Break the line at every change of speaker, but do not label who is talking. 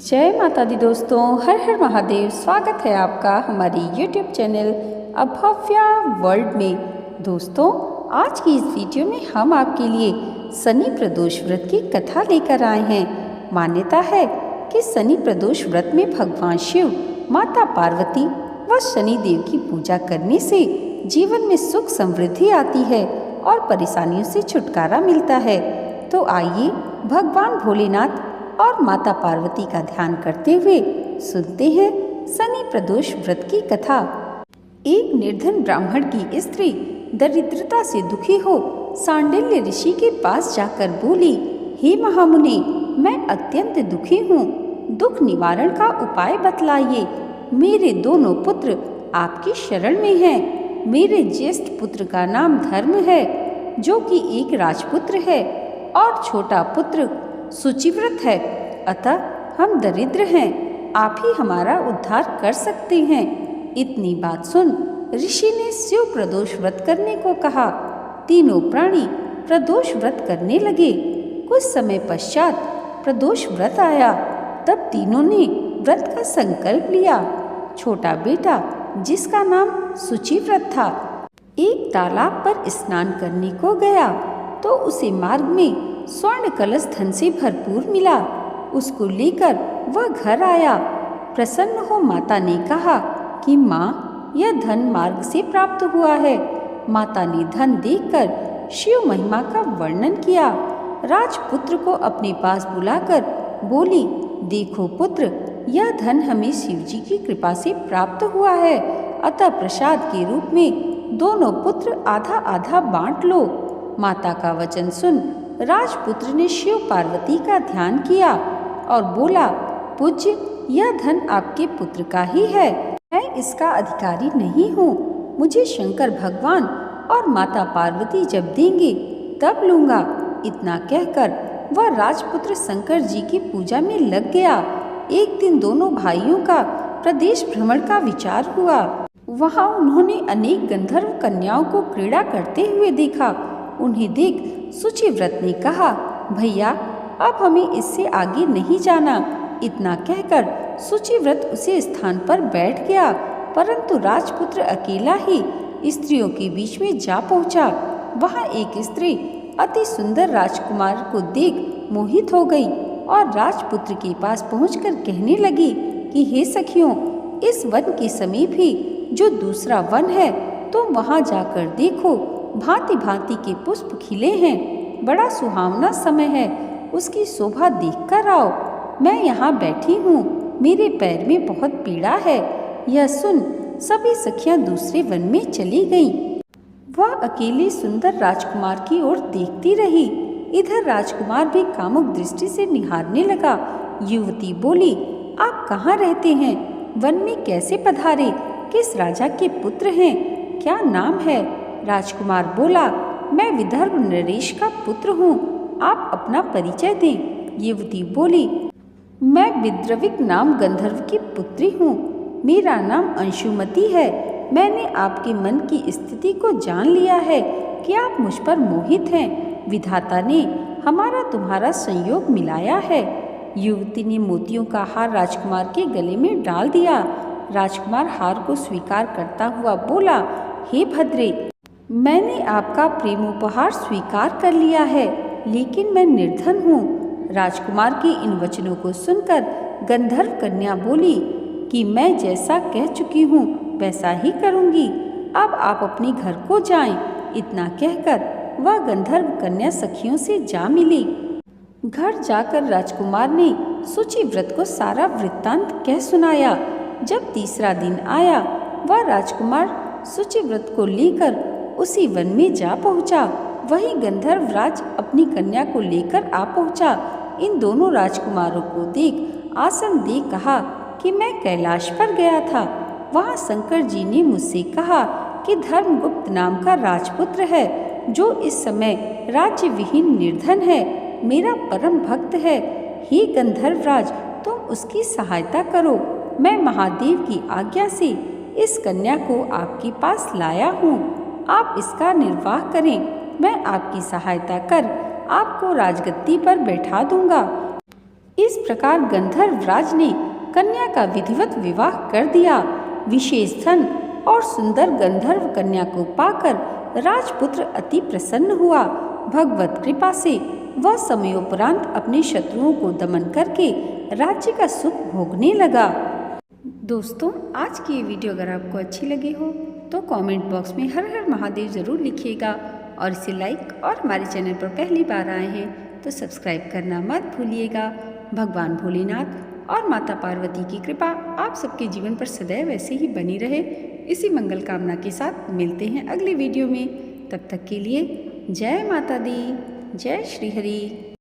जय माता दी दोस्तों, हर हर महादेव। स्वागत है आपका हमारी यूट्यूब चैनल अभव्या वर्ल्ड में। दोस्तों, आज की इस वीडियो में हम आपके लिए शनि प्रदोष व्रत की कथा लेकर आए हैं। मान्यता है कि शनि प्रदोष व्रत में भगवान शिव, माता पार्वती व शनि देव की पूजा करने से जीवन में सुख समृद्धि आती है और परेशानियों से छुटकारा मिलता है। तो आइए भगवान भोलेनाथ और माता पार्वती का ध्यान करते हुए सुनते हैं शनि प्रदोष व्रत की कथा। एक निर्धन ब्राह्मण की स्त्री दरिद्रता से दुखी हो सांडिल्य ऋषि के पास जाकर बोली, हे महामुनि, मैं अत्यंत दुखी हूँ, दुख निवारण का उपाय बतलाइए। मेरे दोनों पुत्र आपकी शरण में हैं। मेरे ज्येष्ठ पुत्र का नाम धर्म है, जो कि एक राजपुत्र है, और छोटा पुत्र शुचिव्रत है। अतः हम दरिद्र हैं, आप ही हमारा उद्धार कर सकते हैं। इतनी बात सुन ऋषि ने शिव प्रदोष व्रत करने को कहा। तीनों प्राणी प्रदोष व्रत करने लगे। कुछ समय पश्चात प्रदोष व्रत आया। तब तीनों ने व्रत का संकल्प लिया। छोटा बेटा, जिसका नाम शुचिव्रत था, एक तालाब पर स्नान करने को गया तो उसे मार्ग में स्वर्ण कलश धन से भरपूर मिला। उसको लेकर वह घर आया। प्रसन्न हो माता ने कहा कि माँ, यह धन मार्ग से प्राप्त हुआ है। माता ने धन देखकर शिव महिमा का वर्णन किया। राजपुत्र को अपने पास बुलाकर बोली, देखो पुत्र, यह धन हमें शिव जी की कृपा से प्राप्त हुआ है, अतः प्रसाद के रूप में दोनों पुत्र आधा आधा बांट लो। माता का वचन सुन राजपुत्र ने शिव पार्वती का ध्यान किया और बोला, पूज्य, यह धन आपके पुत्र का ही है, मैं इसका अधिकारी नहीं हूँ। मुझे शंकर भगवान और माता पार्वती जब देंगे तब लूँगा। इतना कहकर वह राजपुत्र शंकर जी की पूजा में लग गया। एक दिन दोनों भाइयों का प्रदेश भ्रमण का विचार हुआ। वहाँ उन्होंने अनेक गंधर्व कन्याओं को क्रीड़ा करते हुए देखा। उन्हें देख शुचिव्रत ने कहा, भैया, अब हमें इससे आगे नहीं जाना। इतना कहकर शुचिव्रत उसी स्थान पर बैठ गया, परंतु राजपुत्र अकेला ही स्त्रियों के बीच में जा पहुंचा। वहां एक स्त्री अति सुंदर राजकुमार को देख मोहित हो गई और राजपुत्र के पास पहुंचकर कहने लगी कि हे सखियों, इस वन के समीप ही जो दूसरा वन है, तुम वहां जाकर देखो। भांति भांति के पुष्प खिले हैं, बड़ा सुहावना समय है, उसकी शोभा देखकर आओ। मैं यहाँ बैठी हूँ, मेरे पैर में बहुत पीड़ा है। यह सुन सभी सखियाँ दूसरे वन में चली गईं। वह अकेली सुंदर राजकुमार की ओर देखती रही। इधर राजकुमार भी कामुक दृष्टि से निहारने लगा। युवती बोली, आप कहाँ रहते हैं? वन में कैसे पधारे? किस राजा के पुत्र हैं? क्या नाम है? राजकुमार बोला, मैं विदर्भ नरेश का पुत्र हूँ, आप अपना परिचय दें। युवती बोली, मैं विद्रविक नाम गंधर्व की पुत्री हूँ, मेरा नाम अंशुमति है। मैंने आपके मन की स्थिति को जान लिया है कि आप मुझ पर मोहित हैं। विधाता ने हमारा तुम्हारा संयोग मिलाया है। युवती ने मोतियों का हार राजकुमार के गले में डाल दिया। राजकुमार हार को स्वीकार करता हुआ बोला, हे भद्रे, मैंने आपका प्रेमोपहार स्वीकार कर लिया है, लेकिन मैं निर्धन हूँ। राजकुमार के इन वचनों को सुनकर गंधर्व कन्या बोली कि मैं जैसा कह चुकी हूँ वैसा ही करूँगी, अब आप अपने घर को जाएं। इतना कहकर वह गंधर्व कन्या सखियों से जा मिली। घर जाकर राजकुमार ने शुचिव्रत को सारा वृत्तांत कह सुनाया। जब तीसरा दिन आया, वह राजकुमार शुचिव्रत को लेकर उसी वन में जा पहुंचा। वही गंधर्व राज अपनी कन्या को लेकर आ पहुंचा। इन दोनों राजकुमारों को देख आसन दे कहा कि मैं कैलाश पर गया था। वहां शंकर जी ने मुझसे कहा कि धर्मगुप्त नाम का राजपुत्र है, जो इस समय राज्य विहीन निर्धन है, मेरा परम भक्त है। हे गंधर्वराज, तुम उसकी सहायता करो। मैं महादेव की आज्ञा से इस कन्या को आपके पास लाया हूँ, आप इसका निर्वाह करें। मैं आपकी सहायता कर आपको राजगद्दी पर बैठा दूंगा। इस प्रकार गंधर्व राज ने कन्या का विधिवत विवाह कर दिया। विशेष धन और सुंदर गंधर्व कन्या को पाकर राजपुत्र अति प्रसन्न हुआ। भगवत कृपा से वह समयोपरांत अपने शत्रुओं को दमन करके राज्य का सुख भोगने लगा। दोस्तों, आज की ये वीडियो अगर आपको अच्छी लगी हो तो कमेंट बॉक्स में हर हर महादेव ज़रूर लिखिएगा और इसे लाइक और हमारे चैनल पर पहली बार आए हैं तो सब्सक्राइब करना मत भूलिएगा। भगवान भोलेनाथ और माता पार्वती की कृपा आप सबके जीवन पर सदैव ऐसे ही बनी रहे, इसी मंगल कामना के साथ मिलते हैं अगले वीडियो में। तब तक के लिए जय माता दी, जय श्री हरि।